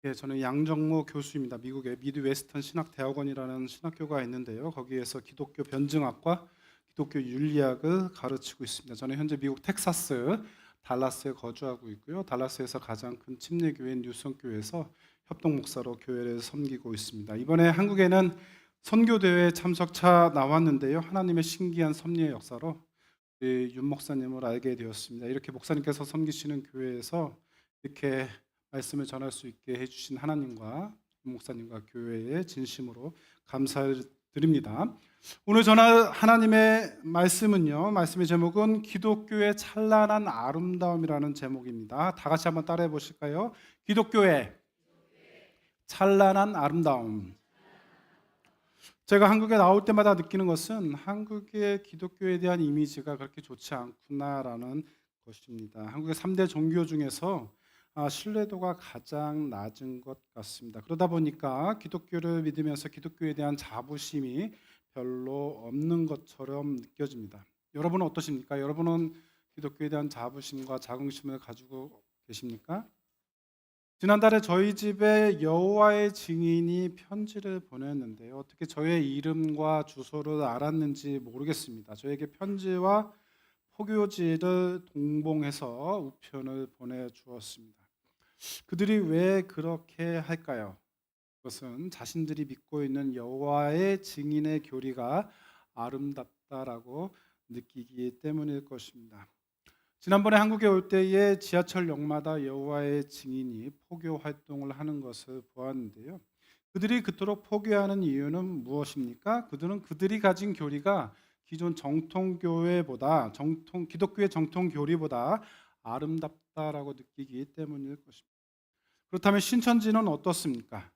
예, 저는 양정모 교수입니다. 미국의 미드웨스턴 신학대학원이라는 신학교가 있는데요. 거기에서 기독교 변증학과 기독교 윤리학을 가르치고 있습니다. 저는 현재 미국 텍사스 달라스에 거주하고 있고요. 달라스에서 가장 큰 침례교회인 뉴성교회에서 협동 목사로 교회를 섬기고 있습니다. 이번에 한국에는 선교대회 참석차 나왔는데요. 하나님의 신기한 섭리의 역사로 윤 목사님을 알게 되었습니다. 이렇게 목사님께서 섬기시는 교회에서 이렇게 말씀을 전할 수 있게 해주신 하나님과 윤 목사님과 교회에 진심으로 감사를 드립니다. 오늘 전할 하나님의 말씀은요, 말씀의 제목은 기독교의 찬란한 아름다움이라는 제목입니다. 다 같이 한번 따라해 보실까요? 기독교의 찬란한 아름다움. 제가 한국에 나올 때마다 느끼는 것은 한국의 기독교에 대한 이미지가 그렇게 좋지 않구나라는 것입니다. 한국의 3대 종교 중에서 신뢰도가 가장 낮은 것 같습니다. 그러다 보니까 기독교를 믿으면서 기독교에 대한 자부심이 별로 없는 것처럼 느껴집니다. 여러분은 어떠십니까? 여러분은 기독교에 대한 자부심과 자긍심을 가지고 계십니까? 지난달에 저희 집에 여호와의 증인이 편지를 보냈는데요. 어떻게 저의 이름과 주소를 알았는지 모르겠습니다. 저에게 편지와 포교지를 동봉해서 우편을 보내주었습니다. 그들이 왜 그렇게 할까요? 그것은 자신들이 믿고 있는 여호와의 증인의 교리가 아름답다라고 느끼기 때문일 것입니다. 지난번에 한국에 올 때에 지하철역마다 여호와의 증인이 포교 활동을 하는 것을 보았는데요. 그들이 그토록 포교하는 이유는 무엇입니까? 그들은 그들이 가진 교리가 기존 기독교의 정통 교리보다 아름답다라고 느끼기 때문일 것입니다. 그렇다면 신천지는 어떻습니까?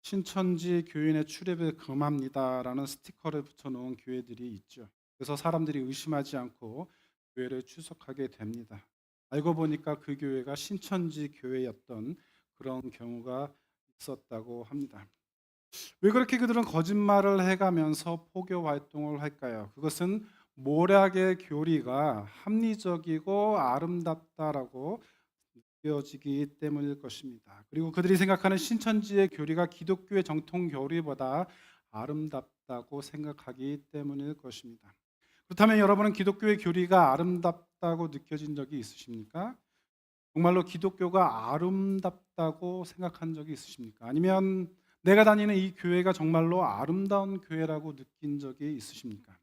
신천지 교인의 출입을 금합니다라는 스티커를 붙여놓은 교회들이 있죠. 그래서 사람들이 의심하지 않고 교회를 출석하게 됩니다. 알고 보니까 그 교회가 신천지 교회였던 그런 경우가 있었다고 합니다. 왜 그렇게 그들은 거짓말을 해가면서 포교 활동을 할까요? 그것은 모략의 교리가 합리적이고 아름답다라고 느껴지기 때문일 것입니다. 그리고 그들이 생각하는 신천지의 교리가 기독교의 정통 교리보다 아름답다고 생각하기 때문일 것입니다. 그렇다면 여러분은 기독교의 교리가 아름답다고 느껴진 적이 있으십니까? 정말로 기독교가 아름답다고 생각한 적이 있으십니까? 아니면 내가 다니는 이 교회가 정말로 아름다운 교회라고 느낀 적이 있으십니까?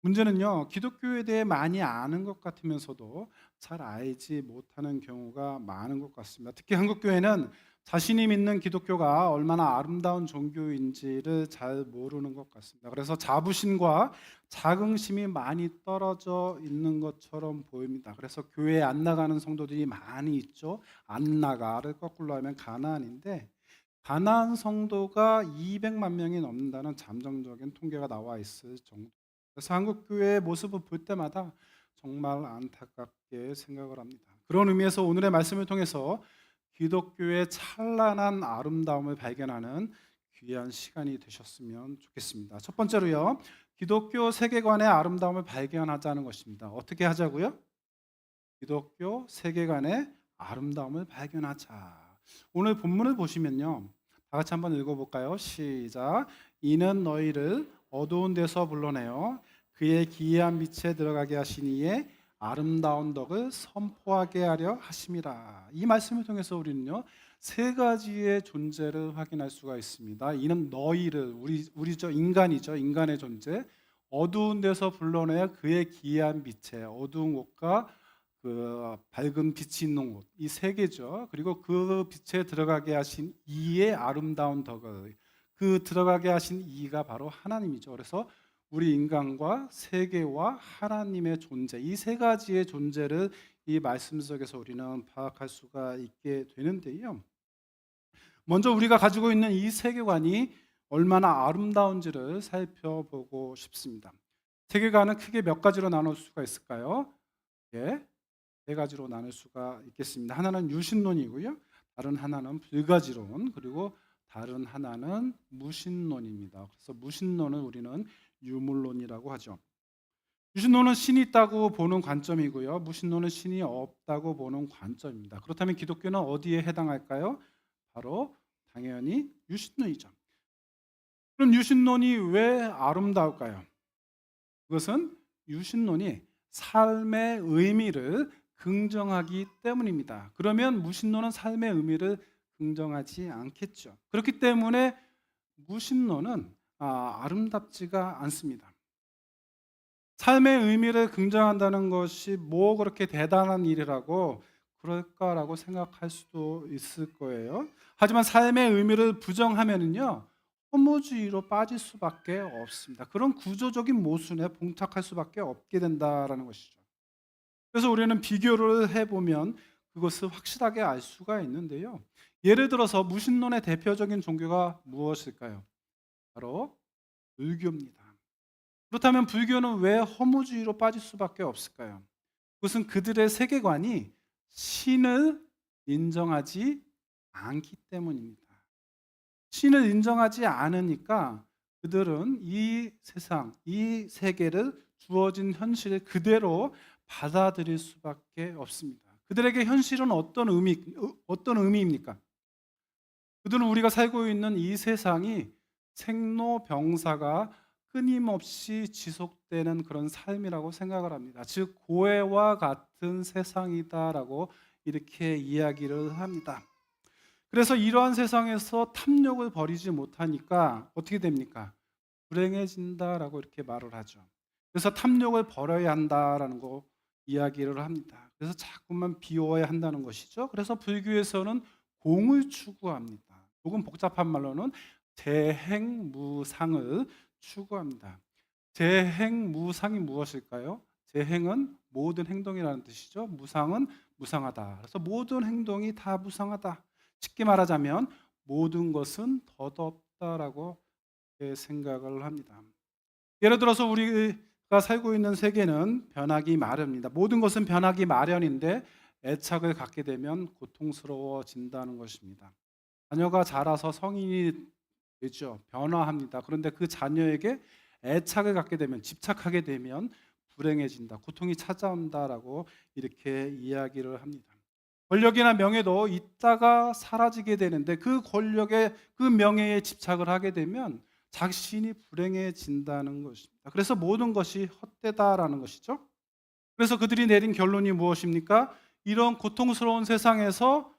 문제는요, 기독교에 대해 많이 아는 것 같으면서도 잘 알지 못하는 경우가 많은 것 같습니다. 특히 한국 교회는 자신이 믿는 기독교가 얼마나 아름다운 종교인지를 잘 모르는 것 같습니다. 그래서 자부심과 자긍심이 많이 떨어져 있는 것처럼 보입니다. 그래서 교회에 안 나가는 성도들이 많이 있죠. 안 나가를 거꾸로 하면 가나안인데, 가나안 성도가 200만 명이 넘는다는 잠정적인 통계가 나와 있을 정도. 그래서 한국 교회의 모습을 볼 때마다 정말 안타깝게 생각을 합니다. 그런 의미에서 오늘의 말씀을 통해서 기독교의 찬란한 아름다움을 발견하는 귀한 시간이 되셨으면 좋겠습니다. 첫 번째로요, 기독교 세계관의 아름다움을 발견하자는 것입니다. 어떻게 하자고요? 기독교 세계관의 아름다움을 발견하자. 오늘 본문을 보시면요, 다 같이 한번 읽어볼까요? 시작. 이는 너희를 어두운 데서 불러내어 그의 기이한 빛에 들어가게 하신 이의 아름다운 덕을 선포하게 하려 하심이라. 이 말씀을 통해서 우리는요, 세 가지의 존재를 확인할 수가 있습니다. 이는 너희를, 우리죠, 인간이죠, 인간의 존재. 어두운 데서 불러내어 그의 기이한 빛에, 어두운 곳과 그 밝은 빛이 있는 곳, 이 세 개죠. 그리고 그 빛에 들어가게 하신 이의 아름다운 덕을, 그 들어가게 하신 이가 바로 하나님이죠. 그래서 우리 인간과 세계와 하나님의 존재, 이 세 가지의 존재를 이 말씀 속에서 우리는 파악할 수가 있게 되는데요. 먼저 우리가 가지고 있는 이 세계관이 얼마나 아름다운지를 살펴보고 싶습니다. 세계관은 크게 몇 가지로 나눌 수가 있을까요? 예, 네 가지로 나눌 수가 있겠습니다. 하나는 유신론이고요. 다른 하나는 불가지론, 그리고 다른 하나는 무신론입니다. 그래서 무신론을 우리는 유물론이라고 하죠. 유신론은 신이 있다고 보는 관점이고요. 무신론은 신이 없다고 보는 관점입니다. 그렇다면 기독교는 어디에 해당할까요? 바로 당연히 유신론이죠. 그럼 유신론이 왜 아름다울까요? 그것은 유신론이 삶의 의미를 긍정하기 때문입니다. 그러면 무신론은 삶의 의미를 긍정하지 않겠죠. 그렇기 때문에 무신론은 아름답지가 않습니다. 삶의 의미를 긍정한다는 것이 뭐 그렇게 대단한 일이라고 그럴까라고 생각할 수도 있을 거예요. 하지만 삶의 의미를 부정하면은요, 허무주의로 빠질 수밖에 없습니다. 그런 구조적인 모순에 봉착할 수밖에 없게 된다라는 것이죠. 그래서 우리는 비교를 해보면 그것을 확실하게 알 수가 있는데요. 예를 들어서 무신론의 대표적인 종교가 무엇일까요? 바로 불교입니다. 그렇다면 불교는 왜 허무주의로 빠질 수밖에 없을까요? 그것은 그들의 세계관이 신을 인정하지 않기 때문입니다. 신을 인정하지 않으니까 그들은 이 세상, 이 세계를 주어진 현실을 그대로 받아들일 수밖에 없습니다. 그들에게 현실은 어떤 의미입니까? 그들은 우리가 살고 있는 이 세상이 생로병사가 끊임없이 지속되는 그런 삶이라고 생각을 합니다. 즉 고해와 같은 세상이다라고 이렇게 이야기를 합니다. 그래서 이러한 세상에서 탐욕을 버리지 못하니까 어떻게 됩니까? 불행해진다라고 이렇게 말을 하죠. 그래서 탐욕을 버려야 한다라는 거 이야기를 합니다. 그래서 자꾸만 비워야 한다는 것이죠. 그래서 불교에서는 공을 추구합니다. 조금 복잡한 말로는 재행무상을 추구합니다. 재행무상이 무엇일까요? 재행은 모든 행동이라는 뜻이죠. 무상은 무상하다. 그래서 모든 행동이 다 무상하다. 쉽게 말하자면 모든 것은 덧없다라고 생각을 합니다. 예를 들어서 우리가 살고 있는 세계는 변하기 마련입니다. 모든 것은 변하기 마련인데 애착을 갖게 되면 고통스러워진다는 것입니다. 자녀가 자라서 성인이 되죠. 변화합니다. 그런데 그 자녀에게 애착을 갖게 되면, 집착하게 되면 불행해진다, 고통이 찾아온다라고 이렇게 이야기를 합니다. 권력이나 명예도 있다가 사라지게 되는데 그 권력에, 그 명예에 집착을 하게 되면 자신이 불행해진다는 것입니다. 그래서 모든 것이 헛되다라는 것이죠. 그래서 그들이 내린 결론이 무엇입니까? 이런 고통스러운 세상에서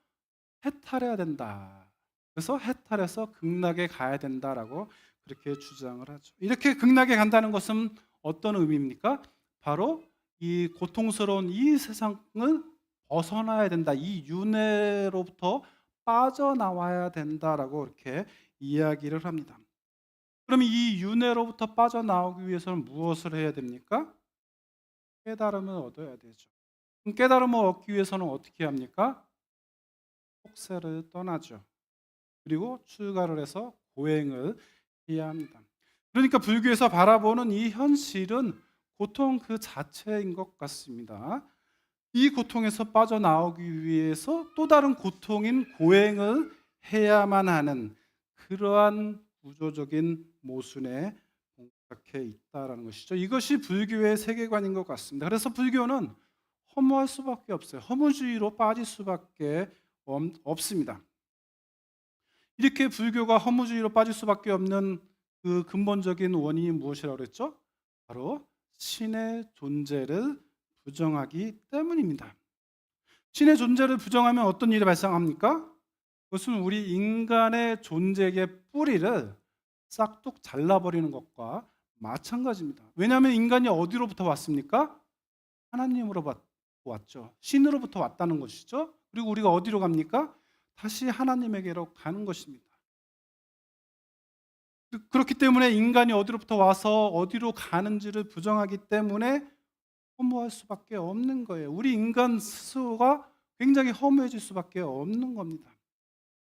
해탈해야 된다. 그래서 해탈해서 극락에 가야 된다라고 그렇게 주장을 하죠. 이렇게 극락에 간다는 것은 어떤 의미입니까? 바로 이 고통스러운 이 세상을 벗어나야 된다. 이 윤회로부터 빠져나와야 된다라고 이렇게 이야기를 합니다. 그럼 이 윤회로부터 빠져나오기 위해서는 무엇을 해야 됩니까? 깨달음을 얻어야 되죠. 그럼 깨달음을 얻기 위해서는 어떻게 합니까? 속세를 떠나죠. 그리고 출가를 해서 고행을 해야 합니다. 그러니까 불교에서 바라보는 이 현실은 고통 그 자체인 것 같습니다. 이 고통에서 빠져나오기 위해서 또 다른 고통인 고행을 해야만 하는 그러한 구조적인 모순에 봉착해 있다라는 것이죠. 이것이 불교의 세계관인 것 같습니다. 그래서 불교는 허무할 수밖에 없어요. 허무주의로 빠질 수밖에 없습니다. 이렇게 불교가 허무주의로 빠질 수밖에 없는 그 근본적인 원인이 무엇이라고 그랬죠? 바로 신의 존재를 부정하기 때문입니다. 신의 존재를 부정하면 어떤 일이 발생합니까? 그것은 우리 인간의 존재의 뿌리를 싹둑 잘라버리는 것과 마찬가지입니다. 왜냐하면 인간이 어디로부터 왔습니까? 하나님으로부터 왔죠. 신으로부터 왔다는 것이죠. 그리고 우리가 어디로 갑니까? 다시 하나님에게로 가는 것입니다. 그렇기 때문에 인간이 어디로부터 와서 어디로 가는지를 부정하기 때문에 허무할 수밖에 없는 거예요. 우리 인간 스스로가 굉장히 허무해질 수밖에 없는 겁니다.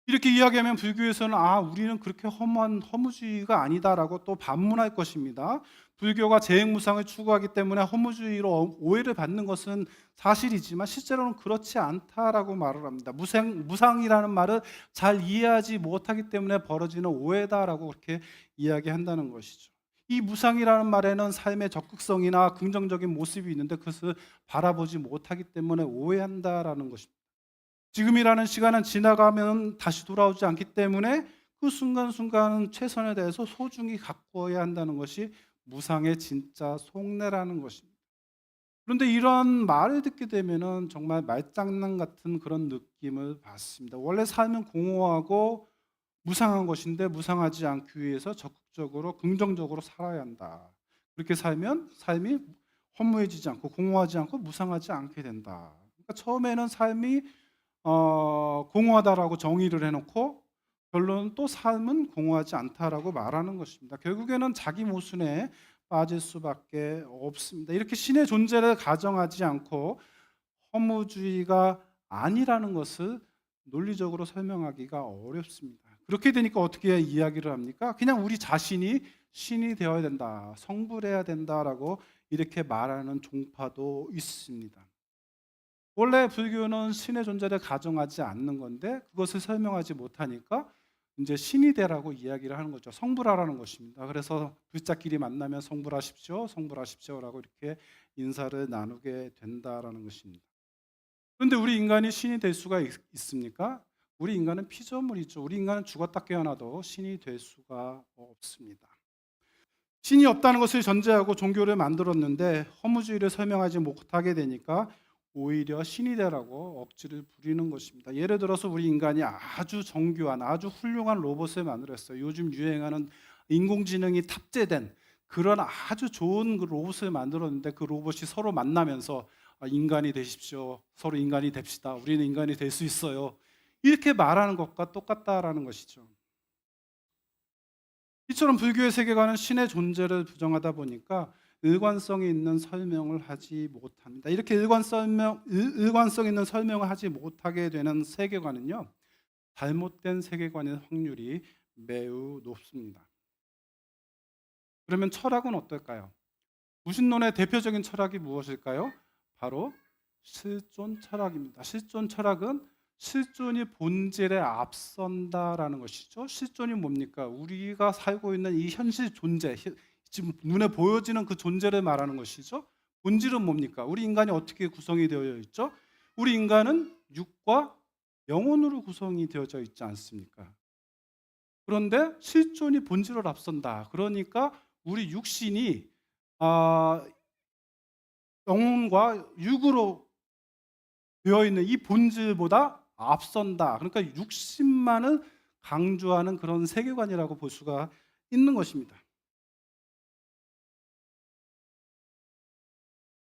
이렇게 이야기하면 불교에서는 우리는 그렇게 허무한 허무주의가 아니다라고 또 반문할 것입니다. 불교가 재행무상을 추구하기 때문에 허무주의로 오해를 받는 것은 사실이지만 실제로는 그렇지 않다라고 말을 합니다. 무상이라는 말을 잘 이해하지 못하기 때문에 벌어지는 오해다라고 그렇게 이야기한다는 것이죠. 이 무상이라는 말에는 삶의 적극성이나 긍정적인 모습이 있는데 그것을 바라보지 못하기 때문에 오해한다라는 것입니다. 지금이라는 시간은 지나가면 다시 돌아오지 않기 때문에 그 순간순간 최선에 대해서 소중히 가꾸어야 한다는 것이 무상의 진짜 속내라는 것입니다. 그런데 이런 말을 듣게 되면은 정말 말장난 같은 그런 느낌을 받습니다. 원래 삶은 공허하고 무상한 것인데 무상하지 않기 위해서 적극적으로 긍정적으로 살아야 한다. 그렇게 살면 삶이 허무해지지 않고 공허하지 않고 무상하지 않게 된다. 그러니까 처음에는 삶이 공허하다라고 정의를 해놓고 결론은 또 삶은 공허하지 않다라고 말하는 것입니다. 결국에는 자기 모순에 빠질 수밖에 없습니다. 이렇게 신의 존재를 가정하지 않고 허무주의가 아니라는 것을 논리적으로 설명하기가 어렵습니다. 그렇게 되니까 어떻게 이야기를 합니까? 그냥 우리 자신이 신이 되어야 된다, 성불해야 된다라고 이렇게 말하는 종파도 있습니다. 원래 불교는 신의 존재를 가정하지 않는 건데 그것을 설명하지 못하니까 이제 신이 되라고 이야기를 하는 거죠. 성불하라는 것입니다. 그래서 불자끼리 만나면 성불하십시오, 성불하십시오라고 이렇게 인사를 나누게 된다라는 것입니다. 그런데 우리 인간이 신이 될 수가 있습니까? 우리 인간은 피조물이죠. 우리 인간은 죽었다 깨어나도 신이 될 수가 없습니다. 신이 없다는 것을 전제하고 종교를 만들었는데 허무주의를 설명하지 못하게 되니까 오히려 신이 되라고 억지를 부리는 것입니다. 예를 들어서 우리 인간이 아주 정교한 아주 훌륭한 로봇을 만들었어요. 요즘 유행하는 인공지능이 탑재된 그런 아주 좋은 그 로봇을 만들었는데 그 로봇이 서로 만나면서 인간이 되십시오. 서로 인간이 됩시다. 우리는 인간이 될 수 있어요. 이렇게 말하는 것과 똑같다라는 것이죠. 이처럼 불교의 세계관은 신의 존재를 부정하다 보니까 일관성이 있는 설명을 하지 못합니다. 이렇게 일관성 있는 설명을 하지 못하게 되는 세계관은요, 잘못된 세계관의 확률이 매우 높습니다. 그러면 철학은 어떨까요? 무신론의 대표적인 철학이 무엇일까요? 바로 실존 철학입니다. 실존 철학은 실존이 본질에 앞선다라는 것이죠. 실존이 뭡니까? 우리가 살고 있는 이 현실 존재, 지금 눈에 보여지는 그 존재를 말하는 것이죠. 본질은 뭡니까? 우리 인간이 어떻게 구성이 되어 있죠? 우리 인간은 육과 영혼으로 구성이 되어져 있지 않습니까? 그런데 실존이 본질을 앞선다. 그러니까 우리 육신이 영혼과 육으로 되어 있는 이 본질보다 앞선다. 그러니까 육신만을 강조하는 그런 세계관이라고 볼 수가 있는 것입니다.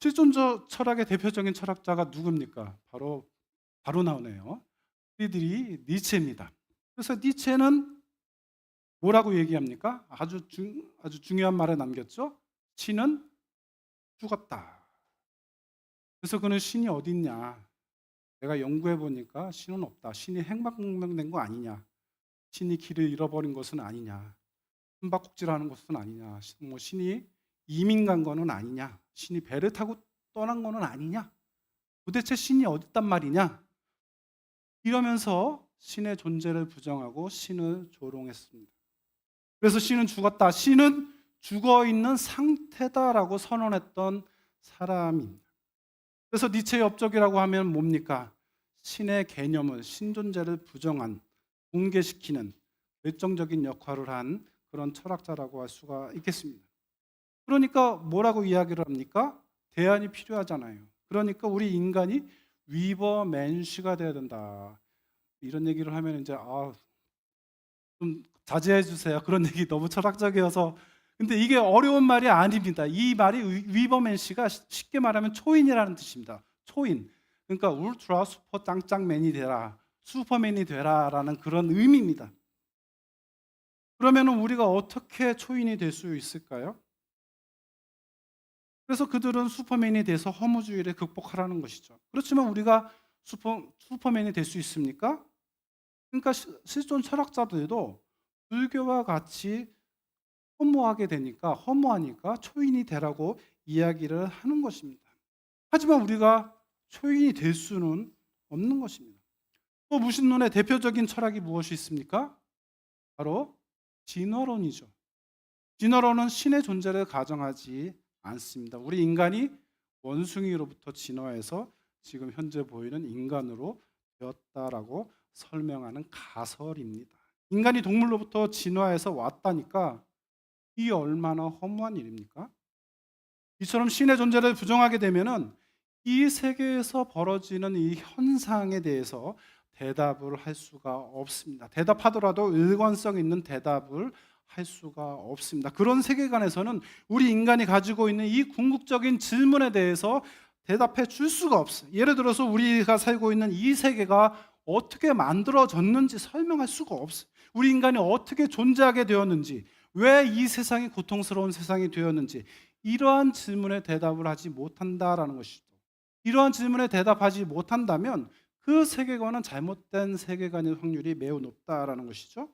실존적 철학의 대표적인 철학자가 누굽니까? 바로 나오네요. 프리드리히 니체입니다. 그래서 니체는 뭐라고 얘기합니까? 아주 중요한 말을 남겼죠. 신은 죽었다. 그래서 그는 신이 어디 있냐? 내가 연구해 보니까 신은 없다. 신이 행방불명된 거 아니냐? 신이 길을 잃어버린 것은 아니냐? 숨바꼭질하는 것은 아니냐? 뭐 신이 이민 간 거는 아니냐? 신이 배를 타고 떠난 거는 아니냐? 도대체 신이 어디 있단 말이냐? 이러면서 신의 존재를 부정하고 신을 조롱했습니다. 그래서 신은 죽었다. 신은 죽어 있는 상태다라고 선언했던 사람입니다. 그래서 니체의 업적이라고 하면 뭡니까? 신의 개념을, 신존재를 부정한, 붕괴시키는 결정적인 역할을 한 그런 철학자라고 할 수가 있겠습니다. 그러니까 뭐라고 이야기를 합니까? 대안이 필요하잖아요. 그러니까 우리 인간이 위버맨시가 돼야 된다. 이런 얘기를 하면 이제 좀 자제해 주세요. 그런 얘기 너무 철학적이어서. 근데 이게 어려운 말이 아닙니다. 이 말이 위버맨시가 쉽게 말하면 초인이라는 뜻입니다. 초인. 그러니까 울트라 슈퍼 짱짱맨이 되라. 슈퍼맨이 되라라는 그런 의미입니다. 그러면 우리가 어떻게 초인이 될 수 있을까요? 그래서 그들은 슈퍼맨이 돼서 허무주의를 극복하라는 것이죠. 그렇지만 우리가 슈퍼맨이 될 수 있습니까? 그러니까 실존 철학자들도 불교와 같이 허무하니까 초인이 되라고 이야기를 하는 것입니다. 하지만 우리가 초인이 될 수는 없는 것입니다. 또 무신론의 대표적인 철학이 무엇이 있습니까? 바로 진화론이죠. 진화론은 신의 존재를 가정하지 않습니다. 우리 인간이 원숭이로부터 진화해서 지금 현재 보이는 인간으로 되었다라고 설명하는 가설입니다. 인간이 동물로부터 진화해서 왔다니까 이 얼마나 허무한 일입니까? 이처럼 신의 존재를 부정하게 되면은 이 세계에서 벌어지는 이 현상에 대해서 대답을 할 수가 없습니다. 대답하더라도 일관성 있는 대답을 할 수가 없습니다. 그런 세계관에서는 우리 인간이 가지고 있는 이 궁극적인 질문에 대해서 대답해 줄 수가 없어요. 예를 들어서 우리가 살고 있는 이 세계가 어떻게 만들어졌는지 설명할 수가 없어요. 우리 인간이 어떻게 존재하게 되었는지, 왜 이 세상이 고통스러운 세상이 되었는지, 이러한 질문에 대답을 하지 못한다라는 것이죠. 이러한 질문에 대답하지 못한다면 그 세계관은 잘못된 세계관일 확률이 매우 높다라는 것이죠.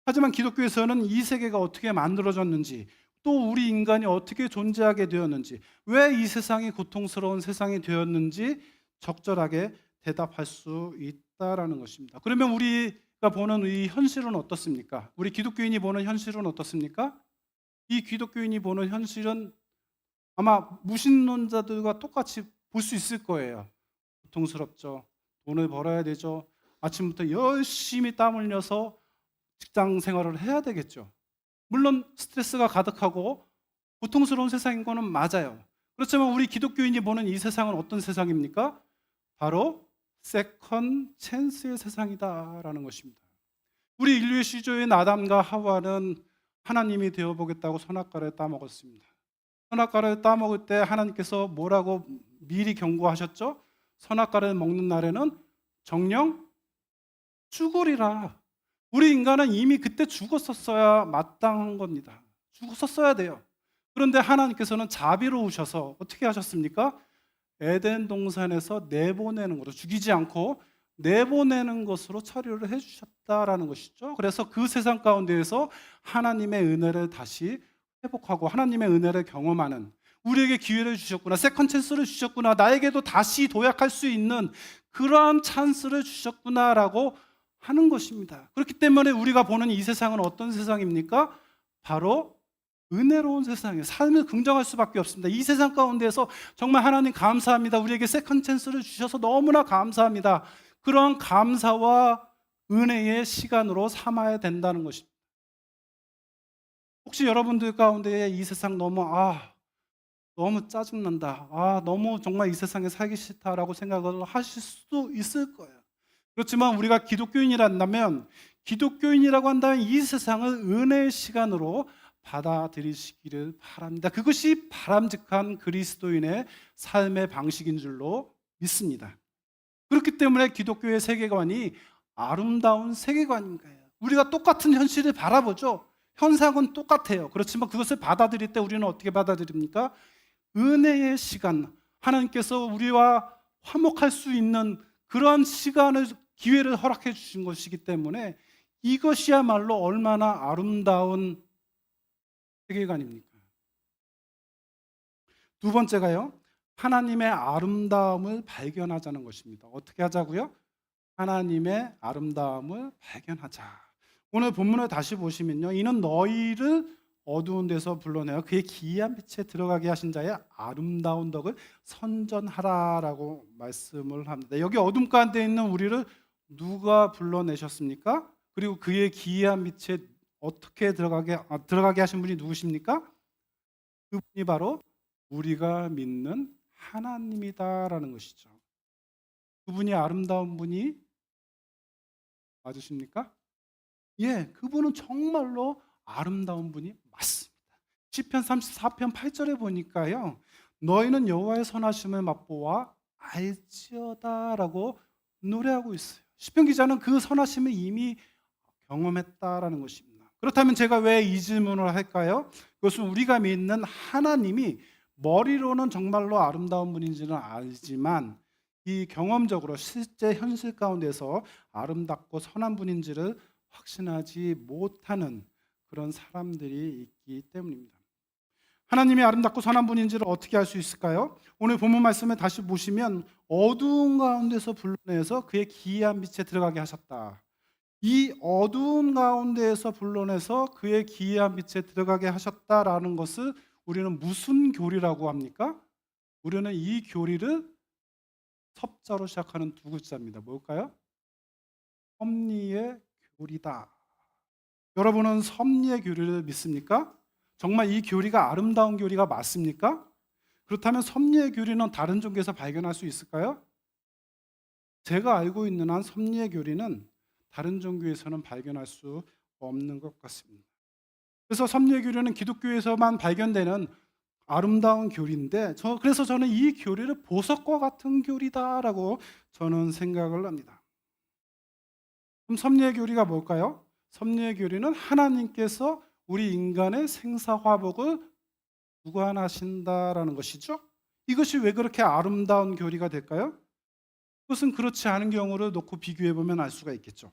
하지만 기독교에서는 이 세계가 어떻게 만들어졌는지, 또 우리 인간이 어떻게 존재하게 되었는지, 왜 이 세상이 고통스러운 세상이 되었는지 적절하게 대답할 수 있다라는 것입니다. 그러면 우리가 보는 이 현실은 어떻습니까? 우리 기독교인이 보는 현실은 어떻습니까? 이 기독교인이 보는 현실은 아마 무신론자들과 똑같이 볼 수 있을 거예요. 고통스럽죠. 돈을 벌어야 되죠. 아침부터 열심히 땀 흘려서 직장 생활을 해야 되겠죠. 물론 스트레스가 가득하고 고통스러운 세상인 거는 맞아요. 그렇지만 우리 기독교인이 보는 이 세상은 어떤 세상입니까? 바로 세컨 찬스의 세상이다라는 것입니다. 우리 인류의 시조인 아담과 하와는 하나님이 되어보겠다고 선악과를 따먹었습니다. 선악과를 따먹을 때 하나님께서 뭐라고 미리 경고하셨죠? 선악과를 먹는 날에는 정령 죽으리라. 우리 인간은 이미 그때 죽었었어야 마땅한 겁니다. 죽었었어야 돼요. 그런데 하나님께서는 자비로우셔서 어떻게 하셨습니까? 에덴 동산에서 내보내는 것으로, 죽이지 않고 내보내는 것으로 처리를 해주셨다라는 것이죠. 그래서 그 세상 가운데에서 하나님의 은혜를 다시 회복하고 하나님의 은혜를 경험하는, 우리에게 기회를 주셨구나, 세컨 찬스를 주셨구나, 나에게도 다시 도약할 수 있는 그러한 찬스를 주셨구나라고 하는 것입니다. 그렇기 때문에 우리가 보는 이 세상은 어떤 세상입니까? 바로 은혜로운 세상이에요. 삶을 긍정할 수밖에 없습니다. 이 세상 가운데에서 정말 하나님 감사합니다. 우리에게 세컨 찬스를 주셔서 너무나 감사합니다. 그런 감사와 은혜의 시간으로 삼아야 된다는 것입니다. 혹시 여러분들 가운데 이 세상 너무 짜증난다, 너무 정말 이 세상에 살기 싫다라고 생각을 하실 수도 있을 거예요. 그렇지만 우리가 기독교인이라고 한다면 이 세상을 은혜의 시간으로 받아들이시기를 바랍니다. 그것이 바람직한 그리스도인의 삶의 방식인 줄로 믿습니다. 그렇기 때문에 기독교의 세계관이 아름다운 세계관인 거예요. 우리가 똑같은 현실을 바라보죠. 현상은 똑같아요. 그렇지만 그것을 받아들일 때 우리는 어떻게 받아들입니까? 은혜의 시간, 하나님께서 우리와 화목할 수 있는 그런 시간을, 기회를 허락해 주신 것이기 때문에 이것이야말로 얼마나 아름다운 세계관입니까? 두 번째가요, 하나님의 아름다움을 발견하자는 것입니다. 어떻게 하자고요? 하나님의 아름다움을 발견하자. 오늘 본문을 다시 보시면요, 이는 너희를 어두운 데서 불러내어 그의 기이한 빛에 들어가게 하신 자의 아름다운 덕을 선전하라라고 말씀을 합니다. 여기 어둠 가운데 있는 우리를 누가 불러내셨습니까? 그리고 그의 기이한 빛에 어떻게 들어가게 하신 분이 누구십니까? 그분이 바로 우리가 믿는 하나님이다라는 것이죠. 그분이 아름다운 분이 맞으십니까? 예, 그분은 정말로 아름다운 분이 맞습니다. 시편 34편 8절에 보니까요, 너희는 여호와의 선하심을 맛보아 알지어다라고 노래하고 있어요. 시편 기자는 그 선하심을 이미 경험했다라는 것입니다. 그렇다면 제가 왜 이 질문을 할까요? 그것은 우리가 믿는 하나님이 머리로는 정말로 아름다운 분인지는 알지만 이 경험적으로 실제 현실 가운데서 아름답고 선한 분인지를 확신하지 못하는 그런 사람들이 있기 때문입니다. 하나님이 아름답고 선한 분인지를 어떻게 알 수 있을까요? 오늘 본문 말씀을 다시 보시면 어두운 가운데서 불러내서 그의 기이한 빛에 들어가게 하셨다. 이 어두운 가운데에서 불러내서 그의 기이한 빛에 들어가게 하셨다라는 것을 우리는 무슨 교리라고 합니까? 우리는 이 교리를 섭자로 시작하는 두 글자입니다. 뭘까요? 섭리의 교리다. 여러분은 섭리의 교리를 믿습니까? 정말 이 교리가 아름다운 교리가 맞습니까? 그렇다면 섭리의 교리는 다른 종교에서 발견할 수 있을까요? 제가 알고 있는 한 섭리의 교리는 다른 종교에서는 발견할 수 없는 것 같습니다. 그래서 섭리의 교리는 기독교에서만 발견되는 아름다운 교리인데 그래서 저는 이 교리를 보석과 같은 교리다라고 저는 생각을 합니다. 그럼 섭리의 교리가 뭘까요? 섭리의 교리는 하나님께서 우리 인간의 생사화복을 주관하신다라는 것이죠. 이것이 왜 그렇게 아름다운 교리가 될까요? 그것은 그렇지 않은 경우를 놓고 비교해 보면 알 수가 있겠죠.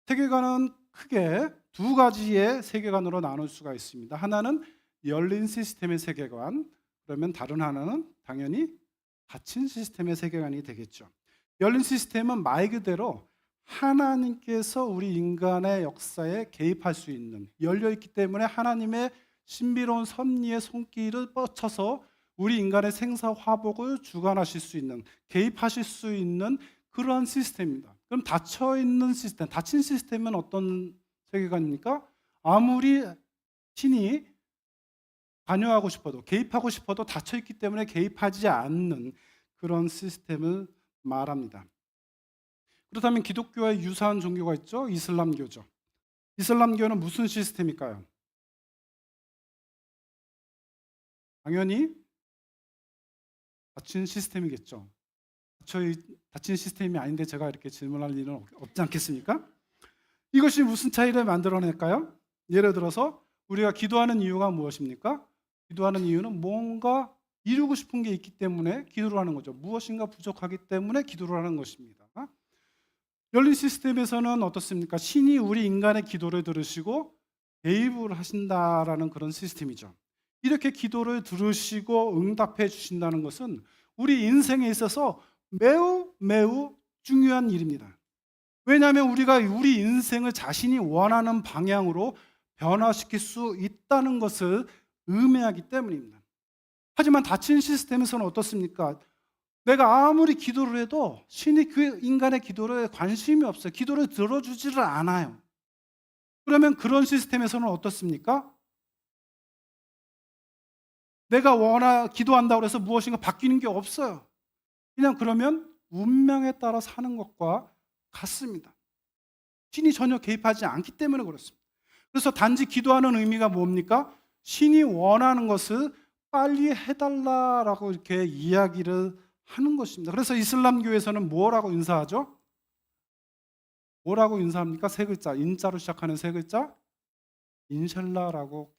세계관은 크게 두 가지의 세계관으로 나눌 수가 있습니다. 하나는 열린 시스템의 세계관, 그러면 다른 하나는 당연히 닫힌 시스템의 세계관이 되겠죠. 열린 시스템은 말 그대로 하나님께서 우리 인간의 역사에 개입할 수 있는, 열려있기 때문에 하나님의 신비로운 섭리의 손길을 뻗쳐서 우리 인간의 생사화복을 주관하실 수 있는, 개입하실 수 있는 그러한 시스템입니다. 그럼 닫혀있는 시스템, 닫힌 시스템은 어떤 세계관입니까? 아무리 신이 관여하고 싶어도, 개입하고 싶어도 닫혀있기 때문에 개입하지 않는 그런 시스템을 말합니다. 그렇다면 기독교와 유사한 종교가 있죠. 이슬람교죠. 이슬람교는 무슨 시스템일까요? 당연히 닫힌 시스템이겠죠. 닫힌 시스템이 아닌데 제가 이렇게 질문할 일은 없지 않겠습니까? 이것이 무슨 차이를 만들어낼까요? 예를 들어서 우리가 기도하는 이유가 무엇입니까? 기도하는 이유는 뭔가 이루고 싶은 게 있기 때문에 기도를 하는 거죠. 무엇인가 부족하기 때문에 기도를 하는 것입니다. 열린 시스템에서는 어떻습니까? 신이 우리 인간의 기도를 들으시고 개입을 하신다라는 그런 시스템이죠. 이렇게 기도를 들으시고 응답해 주신다는 것은 우리 인생에 있어서 매우 매우 중요한 일입니다. 왜냐하면 우리가 우리 인생을 자신이 원하는 방향으로 변화시킬 수 있다는 것을 의미하기 때문입니다. 하지만 닫힌 시스템에서는 어떻습니까? 내가 아무리 기도를 해도 신이 그 인간의 기도에 관심이 없어요. 기도를 들어주지를 않아요. 그러면 그런 시스템에서는 어떻습니까? 내가 기도한다고 해서 무엇인가 바뀌는 게 없어요. 그냥 그러면 운명에 따라 사는 것과 같습니다. 신이 전혀 개입하지 않기 때문에 그렇습니다. 그래서 단지 기도하는 의미가 뭡니까? 신이 원하는 것을 빨리 해달라라고 이렇게 이야기를 하는 것입니다. 그래서 이슬람교에서는 뭐라고 인사하죠? 뭐라고 인사합니까? 세 글자, 인자로 시작하는 세 글자, 인샬라라고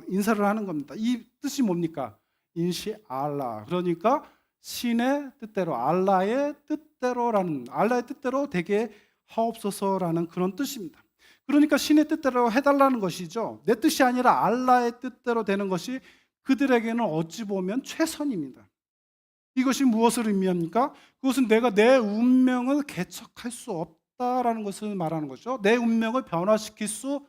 인사를 하는 겁니다. 이 뜻이 뭡니까? 인시알라. 그러니까 신의 뜻대로, 알라의 뜻대로라는, 알라의 뜻대로 되게 하옵소서라는 그런 뜻입니다. 그러니까 신의 뜻대로 해달라는 것이죠. 내 뜻이 아니라 알라의 뜻대로 되는 것이 그들에게는 어찌 보면 최선입니다. 이것이 무엇을 의미합니까? 그것은 내가 내 운명을 개척할 수 없다라는 것을 말하는 거죠. 내 운명을 변화시킬 수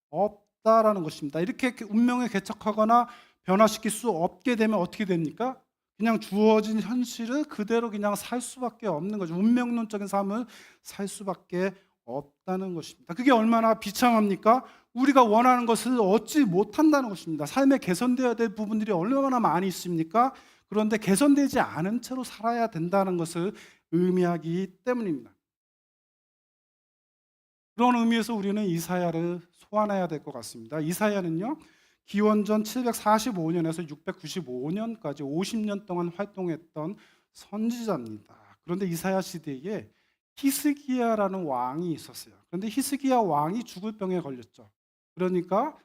없다라는 것입니다. 이렇게 운명을 개척하거나 변화시킬 수 없게 되면 어떻게 됩니까? 그냥 주어진 현실을 그대로 그냥 살 수밖에 없는 거죠. 운명론적인 삶을 살 수밖에 없다는 것입니다. 그게 얼마나 비참합니까? 우리가 원하는 것을 얻지 못한다는 것입니다. 삶에 개선되어야 될 부분들이 얼마나 많이 있습니까? 그런데 개선되지 않은 채로 살아야 된다는 것을 의미하기 때문입니다. 그런 의미에서 우리는 이사야를 소환해야 될 것 같습니다. 이사야는요, 기원전 745년에서 695년까지 50년 동안 활동했던 선지자입니다. 그런데 이사야 시대에 히스기야라는 왕이 있었어요. 그런데 히스기야 왕이 죽을 병에 걸렸죠. 그러니까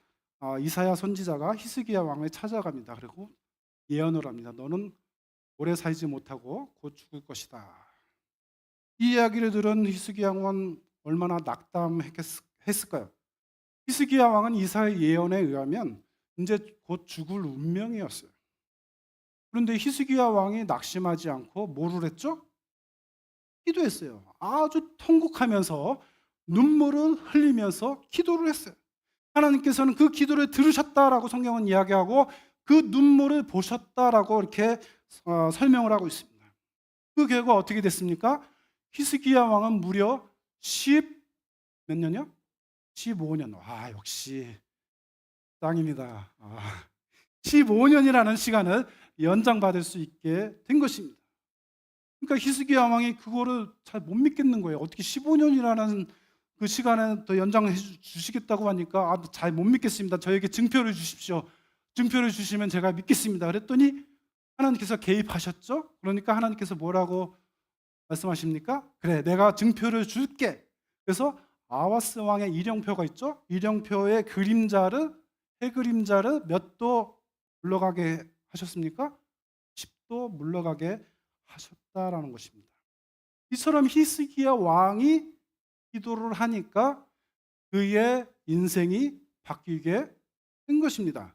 이사야 선지자가 히스기야 왕을 찾아갑니다. 그리고 예언을 합니다. 너는 오래 살지 못하고 곧 죽을 것이다. 이 이야기를 들은 히스기야 왕은 얼마나 낙담했을까요? 히스기야 왕은 이사야의 예언에 의하면 이제 곧 죽을 운명이었어요. 그런데 히스기야 왕이 낙심하지 않고 뭐를 했죠? 기도했어요. 아주 통곡하면서 눈물을 흘리면서 기도를 했어요. 하나님께서는 그 기도를 들으셨다라고 성경은 이야기하고 그 눈물을 보셨다라고 이렇게 설명을 하고 있습니다. 그 결과 어떻게 됐습니까? 히스기야 왕은 무려 10몇 년이요? 15년. 역시 짱입니다. 15년이라는 시간을 연장받을 수 있게 된 것입니다. 그러니까 히스기야 왕이 그거를 잘 못 믿겠는 거예요. 어떻게 15년이라는 그 시간을 더 연장해 주시겠다고 하니까 잘 못 믿겠습니다. 저에게 증표를 주십시오. 증표를 주시면 제가 믿겠습니다. 그랬더니 하나님께서 개입하셨죠. 그러니까 하나님께서 뭐라고 말씀하십니까? 그래, 내가 증표를 줄게. 그래서 아하스 왕의 일령표가 있죠. 일령표의 그림자를, 해 그림자를 몇 도 물러가게 하셨습니까? 10도 물러가게 하셨다라는 것입니다. 이처럼 히스기야 왕이 기도를 하니까 그의 인생이 바뀌게 된 것입니다.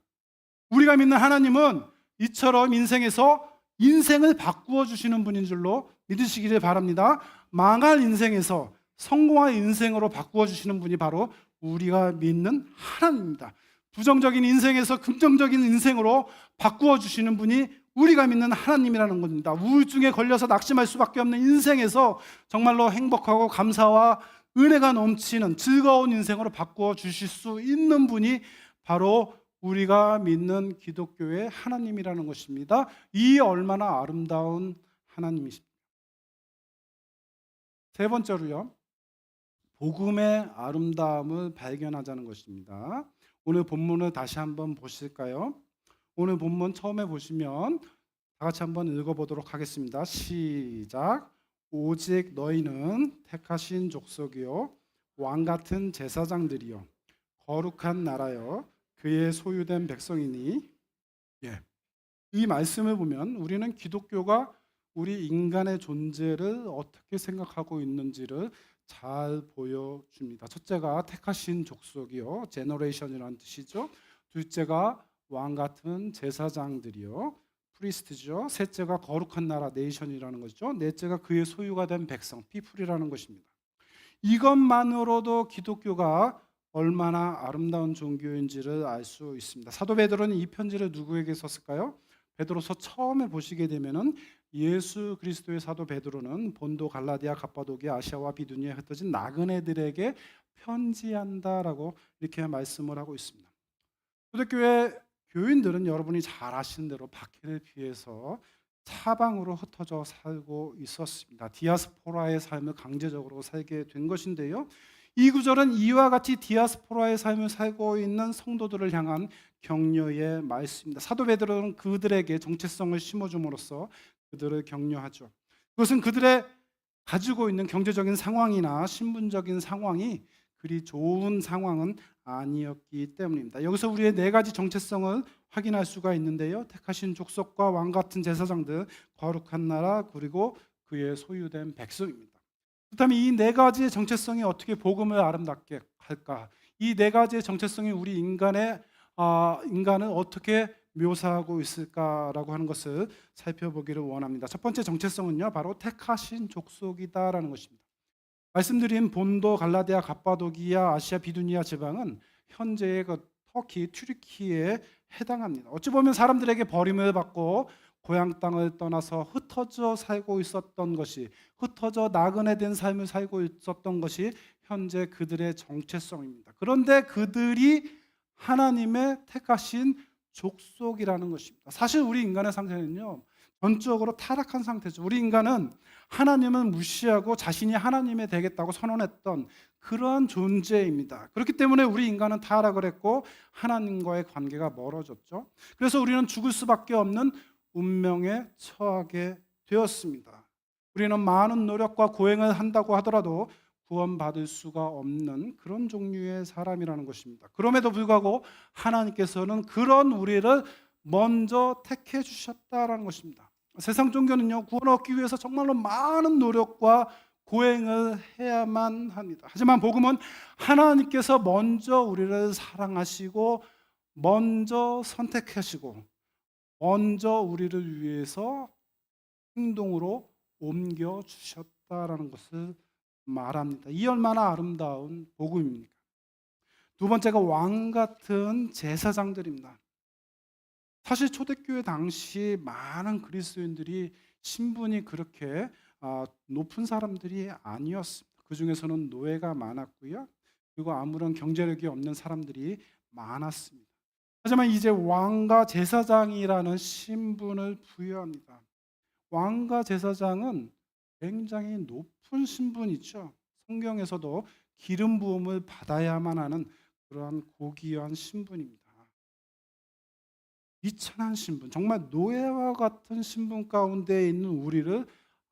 우리가 믿는 하나님은 이처럼 인생을 바꾸어 주시는 분인 줄로 믿으시기를 바랍니다. 망할 인생에서 성공할 인생으로 바꾸어 주시는 분이 바로 우리가 믿는 하나님입니다. 부정적인 인생에서 긍정적인 인생으로 바꾸어 주시는 분이 우리가 믿는 하나님이라는 겁니다. 우울증에 걸려서 낙심할 수밖에 없는 인생에서 정말로 행복하고 감사와 은혜가 넘치는 즐거운 인생으로 바꾸어 주실 수 있는 분이 바로 우리가 믿는 기독교의 하나님이라는 것입니다. 이 얼마나 아름다운 하나님이십니까? 세 번째로요, 복음의 아름다움을 발견하자는 것입니다. 오늘 본문을 다시 한번 보실까요? 오늘 본문 처음에 보시면 다 같이 한번 읽어보도록 하겠습니다. 시작. 오직 너희는 택하신 족속이요 왕 같은 제사장들이요 거룩한 나라요 그의 소유된 백성이니. 이 말씀을 보면 우리는 기독교가 우리 인간의 존재를 어떻게 생각하고 있는지를 잘 보여줍니다. 첫째가 택하신 족속이요, 제너레이션이라는 뜻이죠. 둘째가 왕 같은 제사장들이요, 프리스트죠. 셋째가 거룩한 나라, 네이션이라는 것이죠. 넷째가 그의 소유가 된 백성, 피플이라는 것입니다. 이것만으로도 기독교가 얼마나 아름다운 종교인지를 알 수 있습니다. 사도 베드로는 이 편지를 누구에게 썼을까요? 베드로서 처음에 보시게 되면은 예수 그리스도의 사도 베드로는 본도, 갈라디아, 갑바도기아, 아시아와 비두니아에 흩어진 나그네들에게 편지한다라고 이렇게 말씀을 하고 있습니다. 초대교회 교인들은 여러분이 잘 아시는 대로 박해를 피해서 사방으로 흩어져 살고 있었습니다. 디아스포라의 삶을 강제적으로 살게 된 것인데요. 이 구절은 이와 같이 디아스포라의 삶을 살고 있는 성도들을 향한 격려의 말씀입니다. 사도 베드로는 그들에게 정체성을 심어줌으로써 그들을 격려하죠. 그것은 그들의 가지고 있는 경제적인 상황이나 신분적인 상황이 그리 좋은 상황은 아니었기 때문입니다. 여기서 우리의 네 가지 정체성을 확인할 수가 있는데요. 택하신 족속과 왕 같은 제사장들, 거룩한 나라, 그리고 그의 소유된 백성입니다. 그렇다면 이 네 가지의 정체성이 어떻게 복음을 아름답게 할까? 이 네 가지의 정체성이 우리 인간을 어떻게 묘사하고 있을까라고 하는 것을 살펴보기를 원합니다. 첫 번째 정체성은요, 바로 택하신 족속이다라는 것입니다. 말씀드린 본도, 갈라디아, 갑바도기아, 아시아 비두니아 지방은 현재의 터키, 튀르키에 해당합니다. 어찌 보면 사람들에게 버림을 받고 고향 땅을 떠나서 흩어져 살고 있었던 것이, 흩어져 나그네 된 삶을 살고 있었던 것이 현재 그들의 정체성입니다. 그런데 그들이 하나님의 택하신 족속이라는 것입니다. 사실 우리 인간의 상태는요, 전적으로 타락한 상태죠. 우리 인간은 하나님을 무시하고 자신이 하나님이 되겠다고 선언했던 그러한 존재입니다. 그렇기 때문에 우리 인간은 타락을 했고 하나님과의 관계가 멀어졌죠. 그래서 우리는 죽을 수밖에 없는 운명에 처하게 되었습니다. 우리는 많은 노력과 고행을 한다고 하더라도 구원받을 수가 없는 그런 종류의 사람이라는 것입니다. 그럼에도 불구하고 하나님께서는 그런 우리를 먼저 택해 주셨다라는 것입니다. 세상 종교는요, 구원 얻기 위해서 정말로 많은 노력과 고행을 해야만 합니다. 하지만 복음은 하나님께서 먼저 우리를 사랑하시고 먼저 선택하시고 먼저 우리를 위해서 행동으로 옮겨 주셨다라는 것을 말합니다. 이 얼마나 아름다운 복음입니까? 두 번째가 왕 같은 제사장들입니다. 사실 초대교회 당시 많은 그리스도인들이 신분이 그렇게 높은 사람들이 아니었습니다. 그 중에서는 노예가 많았고요. 그리고 아무런 경제력이 없는 사람들이 많았습니다. 하지만 이제 왕과 제사장이라는 신분을 부여합니다. 왕과 제사장은 굉장히 높은 신분이죠. 성경에서도 기름 부음을 받아야만 하는 그러한 고귀한 신분입니다. 비천한 신분, 정말 노예와 같은 신분 가운데 있는 우리를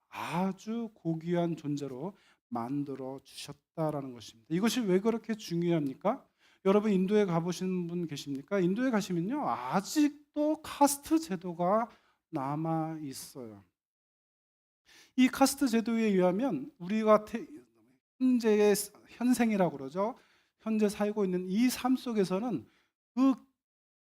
아주 고귀한 존재로 만들어 주셨다라는 것입니다. 이것이 왜 그렇게 중요합니까? 여러분 인도에 가보신 분 계십니까? 인도에 가시면요 아직도 카스트 제도가 남아 있어요. 이 카스트 제도에 의하면 우리가 현재의 현생이라고 그러죠. 현재 살고 있는 이 삶 속에서는 그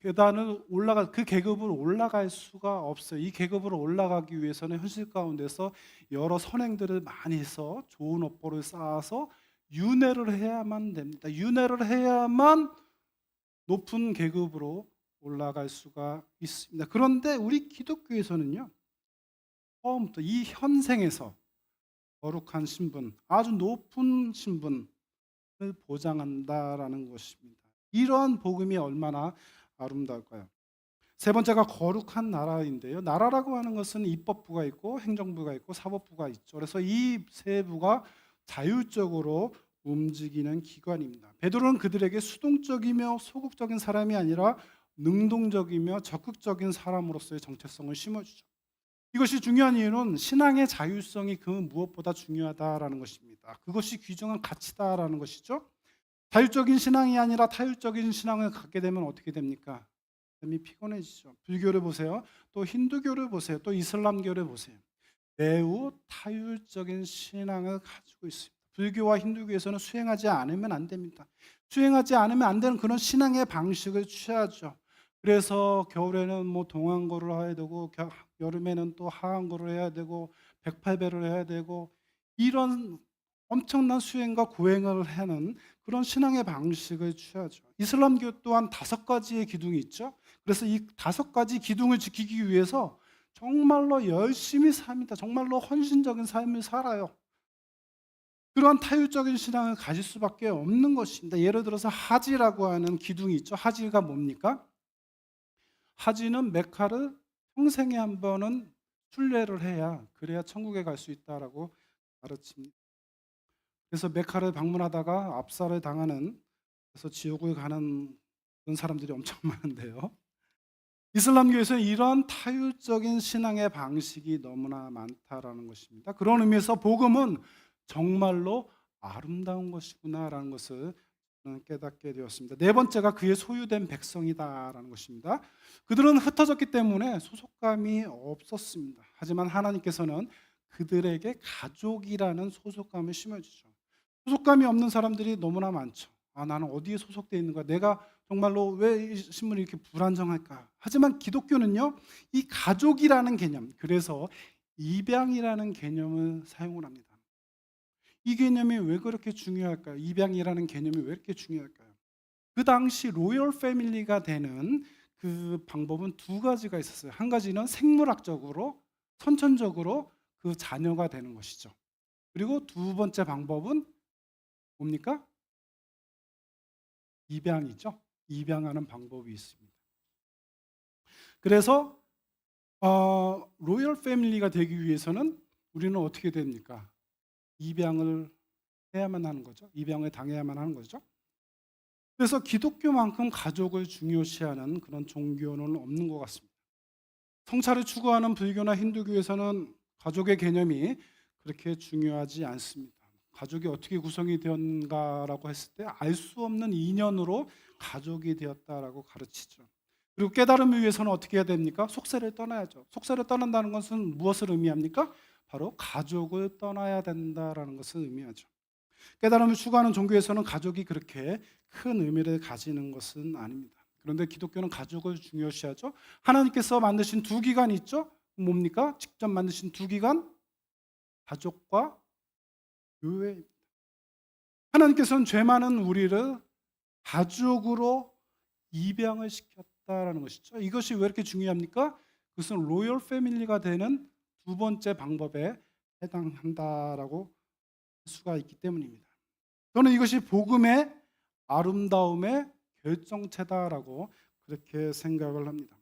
그 계급을 올라갈 수가 없어요. 이 계급으로 올라가기 위해서는 현실 가운데서 여러 선행들을 많이 해서 좋은 업보를 쌓아서 윤회를 해야만 됩니다. 윤회를 해야만 높은 계급으로 올라갈 수가 있습니다. 그런데 우리 기독교에서는요, 처음부터 이 현생에서 거룩한 신분, 아주 높은 신분을 보장한다라는 것입니다. 이러한 복음이 얼마나 아름다울까요? 세 번째가 거룩한 나라인데요. 나라라고 하는 것은 입법부가 있고 행정부가 있고 사법부가 있죠. 그래서 이 세 부가 자율적으로 움직이는 기관입니다. 베드로는 그들에게 수동적이며 소극적인 사람이 아니라 능동적이며 적극적인 사람으로서의 정체성을 심어주죠. 이것이 중요한 이유는 신앙의 자율성이 그 무엇보다 중요하다라는 것입니다. 그것이 귀중한 가치다라는 것이죠. 자율적인 신앙이 아니라 타율적인 신앙을 갖게 되면 어떻게 됩니까? 삶이 피곤해지죠. 불교를 보세요. 또 힌두교를 보세요. 또 이슬람교를 보세요. 매우 타율적인 신앙을 가지고 있습니다. 불교와 힌두교에서는 수행하지 않으면 안 됩니다. 수행하지 않으면 안 되는 그런 신앙의 방식을 취하죠. 그래서 겨울에는 뭐 동안거를 해야 되고 여름에는 또 하한거를 해야 되고 108배를 해야 되고 이런 엄청난 수행과 고행을 하는 그런 신앙의 방식을 취하죠. 이슬람교 또한 5가지의 기둥이 있죠. 그래서 이 5가지 기둥을 지키기 위해서 정말로 열심히 삽니다. 정말로 헌신적인 삶을 살아요. 그러한 타율적인 신앙을 가질 수밖에 없는 것입니다. 예를 들어서 하지라고 하는 기둥이 있죠. 하지가 뭡니까? 하지는 메카를 평생에 한 번은 순례를 해야 그래야 천국에 갈 수 있다라고 가르칩니다. 그래서 메카를 방문하다가 압살을 당하는, 그래서 지옥을 가는 그런 사람들이 엄청 많은데요. 이슬람교에서는 이런 타율적인 신앙의 방식이 너무나 많다라는 것입니다. 그런 의미에서 복음은 정말로 아름다운 것이구나라는 것을 저는 깨닫게 되었습니다. 네 번째가 그의 소유된 백성이다라는 것입니다. 그들은 흩어졌기 때문에 소속감이 없었습니다. 하지만 하나님께서는 그들에게 가족이라는 소속감을 심어주죠. 소속감이 없는 사람들이 너무나 많죠. 나는 어디에 소속되어 있는 거야? 내가 정말로 왜 이 신분이 이렇게 불안정할까? 하지만 기독교는요, 이 가족이라는 개념, 그래서 입양이라는 개념을 사용을 합니다. 이 개념이 왜 그렇게 중요할까요? 입양이라는 개념이 왜 이렇게 중요할까요? 그 당시 로열 패밀리가 되는 그 방법은 2가지가 있었어요. 한 가지는 생물학적으로, 선천적으로 그 자녀가 되는 것이죠. 그리고 2번째 방법은 뭡니까? 입양이죠. 입양하는 방법이 있습니다. 그래서 로열 패밀리가 되기 위해서는 우리는 어떻게 됩니까? 입양을 해야만 하는 거죠. 입양을 당해야만 하는 거죠. 그래서 기독교만큼 가족을 중요시하는 그런 종교는 없는 것 같습니다. 성찰을 추구하는 불교나 힌두교에서는 가족의 개념이 그렇게 중요하지 않습니다. 가족이 어떻게 구성이 되었는가라고 했을 때 알 수 없는 인연으로 가족이 되었다라고 가르치죠. 그리고 깨달음을 위해서는 어떻게 해야 됩니까? 속세를 떠나야죠. 속세를 떠난다는 것은 무엇을 의미합니까? 바로 가족을 떠나야 된다라는 것을 의미하죠. 깨달음을 추구하는 종교에서는 가족이 그렇게 큰 의미를 가지는 것은 아닙니다. 그런데 기독교는 가족을 중요시하죠. 하나님께서 만드신 2기관이 있죠. 뭡니까? 직접 만드신 2기관, 가족과 교회입니다. 하나님께서는 죄 많은 우리를 가족으로 입양을 시켰다. 아름답다라는 것이죠. 이것이 왜 이렇게 중요합니까? 그것은 로열 패밀리가 되는 두 번째 방법에 해당한다라고 할 수가 있기 때문입니다. 저는 이것이 복음의 아름다움의 결정체다라고 그렇게 생각을 합니다.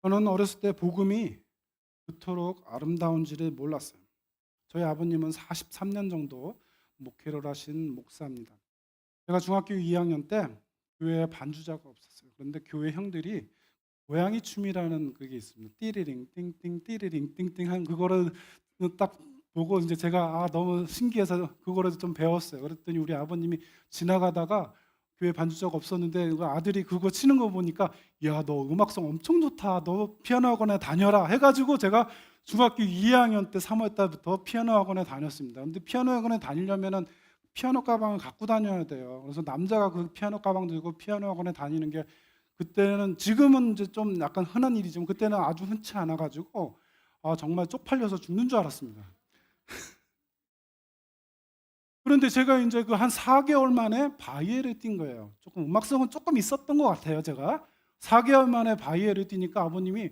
저는 어렸을 때 복음이 그토록 아름다운지를 몰랐어요. 저희 아버님은 43년 정도 목회를 하신 목사입니다. 제가 중학교 2학년 때 교회에 반주자가 없었어요. 그런데 교회 형들이 고양이 춤이라는 그게 있습니다. 띠리링 띵띵 띠리링 띵띵 한 그거를 딱 보고 이제 제가 너무 신기해서 그거를 좀 배웠어요. 그랬더니 우리 아버님이 지나가다가 교회 반주자가 없었는데 그 아들이 그거 치는 거 보니까 야, 너 음악성 엄청 좋다. 너 피아노 학원에 다녀라 해가지고 제가 중학교 2학년 때 3월 달부터 피아노 학원에 다녔습니다. 근데 피아노 학원에 다니려면은 피아노 가방을 갖고 다녀야 돼요. 그래서 남자가 그 피아노 가방 들고 피아노 학원에 다니는 게 그때는 지금은 이제 좀 약간 흔한 일이지만 그때는 아주 흔치 않아 가지고 정말 쪽팔려서 죽는 줄 알았습니다. 그런데 제가 이제 그 한 4개월 만에 바이엘을 뛴 거예요. 조금 음악성은 조금 있었던 것 같아요, 제가. 4개월 만에 바이엘을 뛰니까 아버님이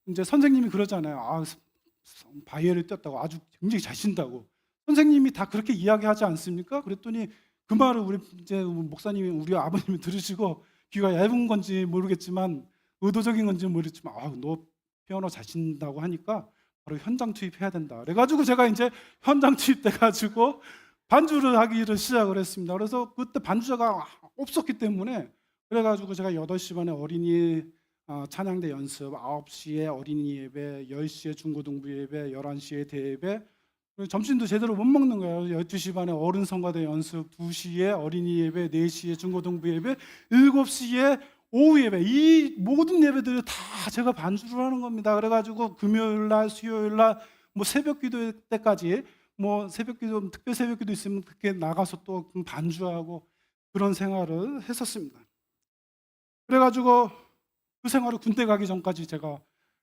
이제 선생님이 그러잖아요. 바이엘을 뛰었다고 아주 굉장히 잘 친다고. 선생님이 다 그렇게 이야기하지 않습니까? 그랬더니 그 말을 우리 이제 목사님이 우리 아버님이 들으시고 귀가 얇은 건지 모르겠지만 의도적인 건지 모르겠지만 너 피아노 잘 친다고 하니까 바로 현장 투입해야 된다. 그래가지고 제가 이제 현장 투입돼가지고 반주를 하기를 시작을 했습니다. 그래서 그때 반주자가 없었기 때문에 그래가지고 제가 8시 반에 어린이 찬양대 연습, 9시에 어린이 예배, 10시에 중고등부 예배, 11시에 대예배, 점심도 제대로 못 먹는 거예요. 12시 반에 어른 성가대 연습, 2시에 어린이 예배, 4시에 중고등부 예배, 7시에 오후 예배, 이 모든 예배들을 다 제가 반주를 하는 겁니다. 그래가지고 금요일 날, 수요일 날, 뭐 새벽 기도 때까지 뭐 새벽 기도, 특별 새벽 기도 있으면 그렇게 나가서 또 반주하고 그런 생활을 했었습니다. 그래가지고 그 생활을 군대 가기 전까지 제가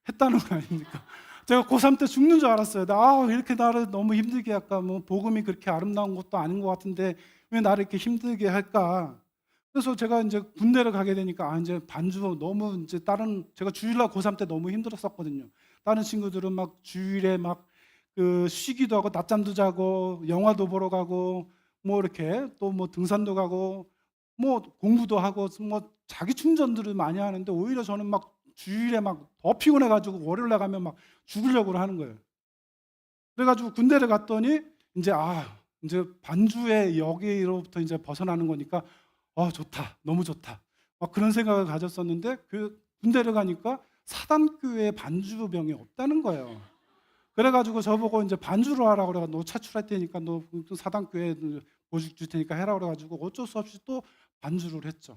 했다는 거 아닙니까? 제가 고3 때 죽는 줄 알았어요. 이렇게 나를 너무 힘들게 할까? 뭐 복음이 그렇게 아름다운 것도 아닌 것 같은데 왜 나를 이렇게 힘들게 할까? 그래서 제가 이제 군대를 가게 되니까 이제 반주 너무 이제 제가 주일날 고3 때 너무 힘들었었거든요. 다른 친구들은 막 주일에 막 그 쉬기도 하고 낮잠도 자고 영화도 보러 가고 뭐 이렇게 또 뭐 등산도 가고 뭐 공부도 하고 뭐 자기 충전들을 많이 하는데 오히려 저는 막 주일에 막 더 피곤해가지고 월요일 날 가면 막 죽으려고 하는 거예요. 그래가지고 군대를 갔더니 이제 이제 반주의 여기로부터 이제 벗어나는 거니까 좋다, 너무 좋다. 막 그런 생각을 가졌었는데 그 군대를 가니까 사단교회 반주병이 없다는 거예요. 그래가지고 저보고 이제 반주를 하라고 그래가 너 차출할 테니까 너 사단교회 보직 줄 테니까 해라 그래가지고 어쩔 수 없이 또 반주를 했죠.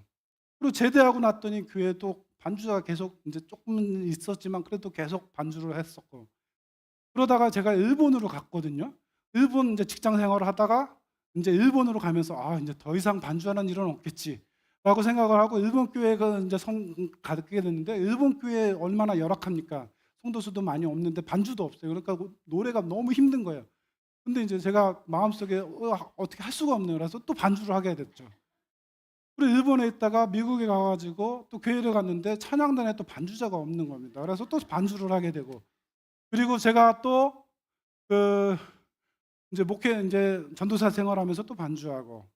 그리고 제대하고 났더니 교회도 반주자가 계속 이제 조금 있었지만 그래도 계속 반주를 했었고 그러다가 제가 일본으로 갔거든요. 일본 이제 직장 생활을 하다가 이제 일본으로 가면서 이제 더 이상 반주하는 일은 없겠지라고 생각을 하고 일본 교회가 이제 가게 됐는데 일본 교회 얼마나 열악합니까? 성도 수도 많이 없는데 반주도 없어요. 그러니까 노래가 너무 힘든 거예요. 근데 이제 제가 마음속에 어떻게 할 수가 없네요. 그래서 또 반주를 하게 됐죠. 그리고 일본에 있다가 미국에 가가지고 또 교회를 갔는데 찬양단에 또 반주자가 없는 겁니다. 그래서 또 반주를 하게 되고 그리고 제가 또 그 이제 목회 이제 전도사 생활하면서 또 반주하고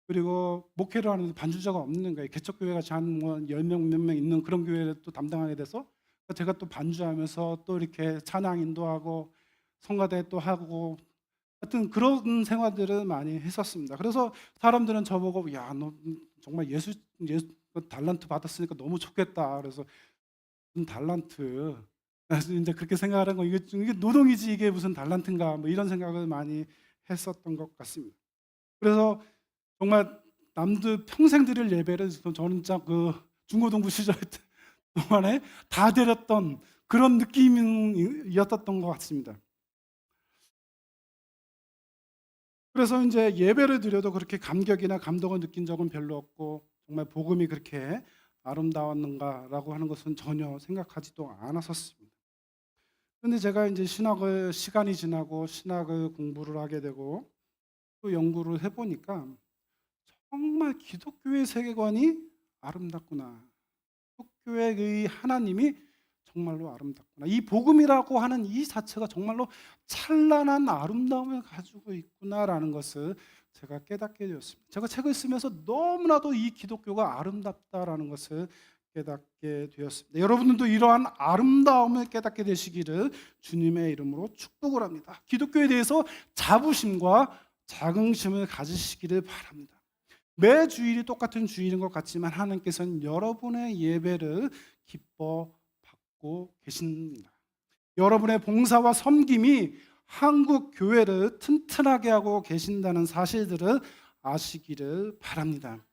그리고 목회를 하는데 반주자가 없는 거예요. 개척교회 같이 한 10명 몇 명 있는 그런 교회를 또 담당하게 돼서 제가 또 반주하면서 또 이렇게 찬양 인도하고 성가대 또 하고 하여튼 그런 생활들을 많이 했었습니다. 그래서 사람들은 저보고 야, 너 정말 예수 달란트 받았으니까 너무 좋겠다. 그래서 무슨 달란트 그래서 이제 그렇게 생각하는 거 이게 노동이지 이게 무슨 달란트인가 뭐 이런 생각을 많이 했었던 것 같습니다. 그래서 정말 남들 평생 드릴 예배를 저는 진짜 그 중고등부 시절 동안에 다 드렸던 그런 느낌이었던 것 같습니다. 그래서 이제 예배를 드려도 그렇게 감격이나 감동을 느낀 적은 별로 없고 정말 복음이 그렇게 아름다웠는가라고 하는 것은 전혀 생각하지도 않았었습니다. 그런데 제가 이제 시간이 지나고 신학을 공부를 하게 되고 또 연구를 해보니까 정말 기독교의 세계관이 아름답구나. 기독교의 하나님이 정말로 아름답구나. 이 복음이라고 하는 이 자체가 정말로 찬란한 아름다움을 가지고 있구나라는 것을 제가 깨닫게 되었습니다. 제가 책을 쓰면서 너무나도 이 기독교가 아름답다라는 것을 깨닫게 되었습니다. 여러분들도 이러한 아름다움을 깨닫게 되시기를 주님의 이름으로 축복을 합니다. 기독교에 대해서 자부심과 자긍심을 가지시기를 바랍니다. 매 주일이 똑같은 주일인 것 같지만 하나님께서는 여러분의 예배를 기뻐 받고 계십니다. 여러분의 봉사와 섬김이 한국 교회를 튼튼하게 하고 계신다는 사실들을 아시기를 바랍니다.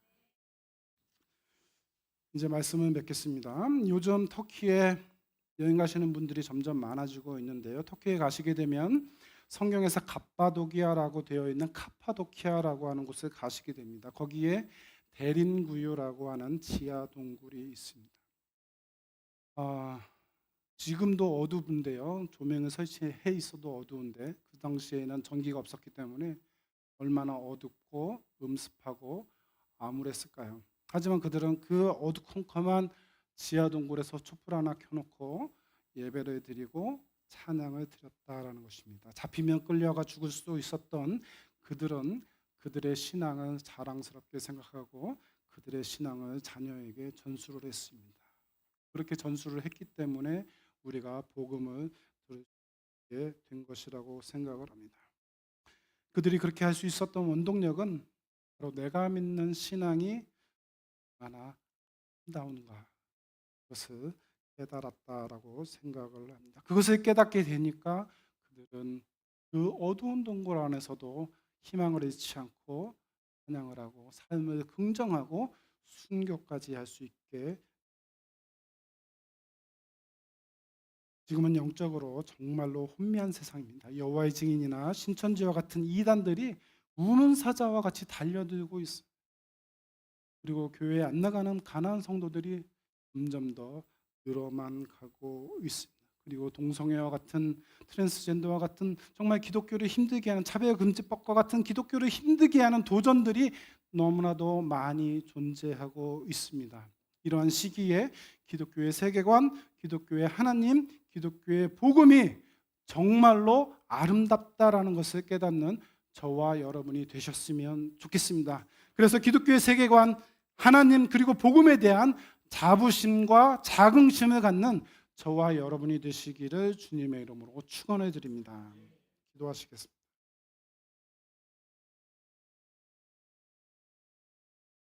이제 말씀을 맺겠습니다. 요즘 터키에 여행 가시는 분들이 점점 많아지고 있는데요. 터키에 가시게 되면 성경에서 갑바도기아라고 되어 있는 카파도키아라고 하는 곳을 가시게 됩니다. 거기에 데린구유라고 하는 지하 동굴이 있습니다. 지금도 어두운데요. 조명을 설치해 있어도 어두운데 그 당시에는 전기가 없었기 때문에 얼마나 어둡고 음습하고 암울했을까요? 하지만 그들은 그 어두컴컴한 지하 동굴에서 촛불 하나 켜놓고 예배를 드리고 찬양을 드렸다라는 것입니다. 잡히면 끌려가 죽을 수도 있었던 그들은 그들의 신앙을 자랑스럽게 생각하고 그들의 신앙을 자녀에게 전수를 했습니다. 그렇게 전수를 했기 때문에 우리가 복음을 들게 된 것이라고 생각을 합니다. 그들이 그렇게 할 수 있었던 원동력은 바로 내가 믿는 신앙이 얼마나 아름다운가 그것을 깨달았다라고 생각을 합니다. 그것을 깨닫게 되니까 그들은 그 어두운 동굴 안에서도 희망을 잃지 않고 찬양을 하고 삶을 긍정하고 순교까지 할 수 있게, 지금은 영적으로 정말로 혼미한 세상입니다. 여호와의 증인이나 신천지와 같은 이단들이 우는 사자와 같이 달려들고 있습니다. 그리고 교회에 안 나가는 가난한 성도들이 점점 더 늘어만 가고 있습니다. 그리고 동성애와 같은 트랜스젠더와 같은 정말 기독교를 힘들게 하는 차별금지법과 같은 기독교를 힘들게 하는 도전들이 너무나도 많이 존재하고 있습니다. 이러한 시기에 기독교의 세계관, 기독교의 하나님, 기독교의 복음이 정말로 아름답다라는 것을 깨닫는 저와 여러분이 되셨으면 좋겠습니다. 그래서 기독교의 세계관, 하나님 그리고 복음에 대한 자부심과 자긍심을 갖는 저와 여러분이 되시기를 주님의 이름으로 축원해 드립니다. 기도하시겠습니다.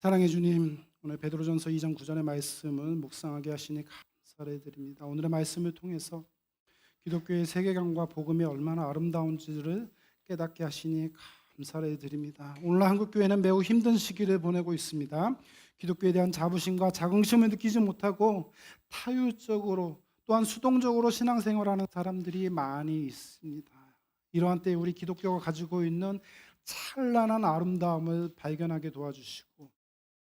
사랑해 주님, 오늘 베드로전서 2장 9절의 말씀을 묵상하게 하시니 감사를 드립니다. 오늘의 말씀을 통해서 기독교의 세계관과 복음이 얼마나 아름다운지를 깨닫게 하시니 감사를 드립니다. 오늘 한국교회는 매우 힘든 시기를 보내고 있습니다. 기독교에 대한 자부심과 자긍심을 느끼지 못하고 타율적으로 또한 수동적으로 신앙생활하는 사람들이 많이 있습니다. 이러한 때에 우리 기독교가 가지고 있는 찬란한 아름다움을 발견하게 도와주시고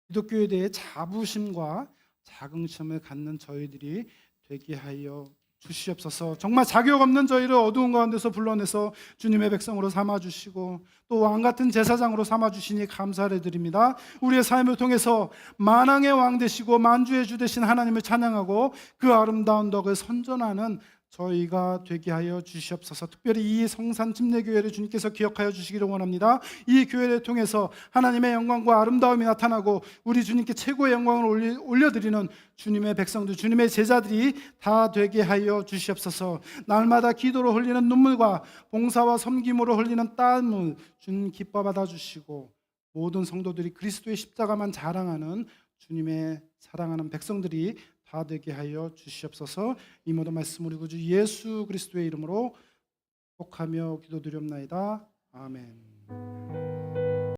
기독교에 대해 자부심과 자긍심을 갖는 저희들이 되게 하여 주시옵소서. 정말 자격 없는 저희를 어두운 가운데서 불러내서 주님의 백성으로 삼아주시고 또 왕같은 제사장으로 삼아주시니 감사를 드립니다. 우리의 삶을 통해서 만왕의 왕 되시고 만주의 주 되신 하나님을 찬양하고 그 아름다운 덕을 선전하는 저희가 되게 하여 주시옵소서. 특별히 이 성산 침례교회를 주님께서 기억하여 주시기를 원합니다. 이 교회를 통해서 하나님의 영광과 아름다움이 나타나고 우리 주님께 최고의 영광을 올려드리는 주님의 백성들, 주님의 제자들이 다 되게 하여 주시옵소서. 날마다 기도로 흘리는 눈물과 봉사와 섬김으로 흘리는 땀을 주님 기뻐 받아주시고 모든 성도들이 그리스도의 십자가만 자랑하는 주님의 사랑하는 백성들이 다 되게 하여 주시옵소서. 이 모든 말씀 우리 구주 예수 그리스도의 이름으로 복하며 기도드리옵나이다. 아멘.